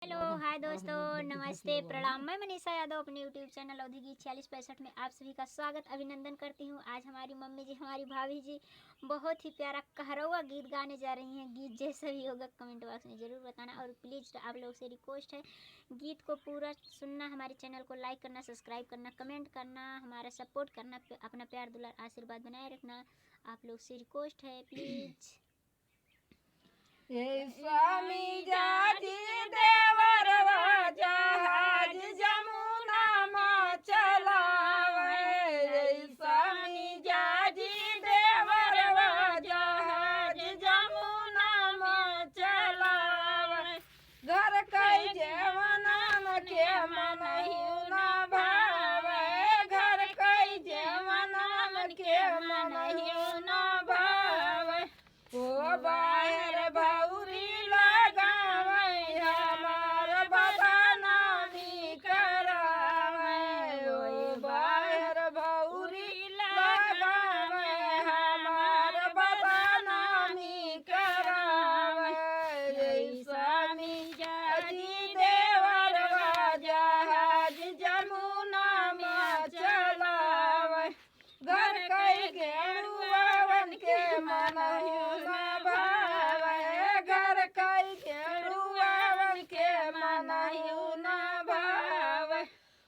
Hello hi दोस्तों, नमस्ते, प्रणाम। मैं मनीषा यादव अपने यूट्यूब चैनल अवधि गीत 4665 में आप सभी का स्वागत अभिनंदन करती हूँ। आज हमारी मम्मी जी, हमारी भाभी जी बहुत ही प्यारा कहरवा गीत गाने जा रही हैं। गीत जैसा भी होगा कमेंट बॉक्स में ज़रूर बताना और प्लीज़ आप लोग से रिक्वेस्ट है गीत को पूरा सुनना, हमारे चैनल को लाइक करना, सब्सक्राइब करना, कमेंट करना, हमारा सपोर्ट करना, अपना प्यार दुलार आशीर्वाद बनाए रखना। आप लोग से रिक्वेस्ट है प्लीज़। ये स्वामी जाजी देवरवा जहाज जमुना में चलावे। ये स्वामी जाजी देवरवा जहाज जमुना में चलावे। घर कई जवना के मनहिउ न भावे। घर कई जवना के मनहिउ न भावे। ओ बाहर भौरी लगावे हमार बदनामी करावे। ओ बाहर भौरी लगावे हमार बदनामी करावे। ये स्वामी जाजी देवरवा जहाज जमुना में चलावे। घर कई गेरुआवन के मनहिउ न भावे। घर कई गेरुआवन के मनहिउ न भावे।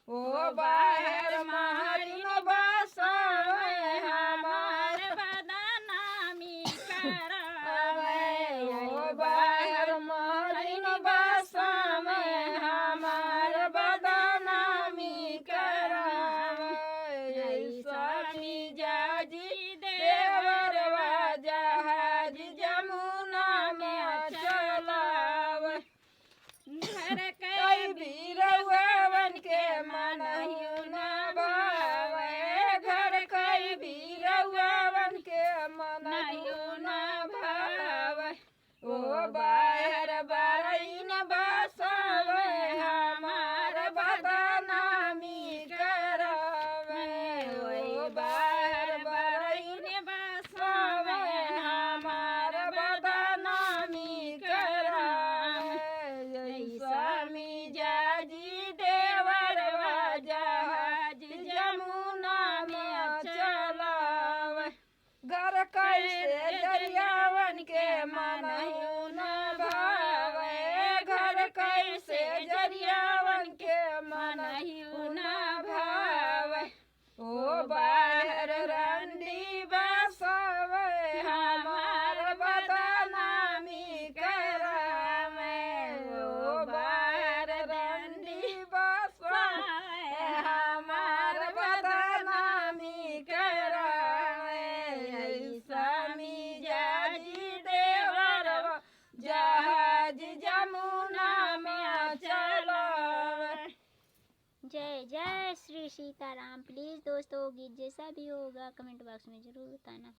ओ बाहर महरिन बसावे हमार बदनामी करावे। ओ बाहर महरिन बसावे हमार बदनामी करावे। ये स्वामी जाजी देवरवा जहाज जमुना में चलावे। घर कई बीरवन के मनहिउ न भावे। घर कई बीरवन के मनहिउ न भावे। ओ बाहर बरइन बसावे हमार बदनामी करावे। ओ बाहर बरइन बसावे हमार बदनामी करावे। ये स्वामी जाजी देवरवा जहाज जमुना में चलावे। घर कैसे जरियावन के मनहिउ न भावे। घर कैसे जरियावन के मनहिउ न भावे। ओ बाहर रंडी बसावे हमार बदनामी करावे। ओ बाहर रंडी बसावे हमार बदनामी करावे। ये स्वामी जाजी देवरवा जहाज जमुना में चलावे। जय जय श्री सीताराम। प्लीज़ दोस्तों गीत जैसा भी होगा कमेंट बॉक्स में ज़रूर बताना।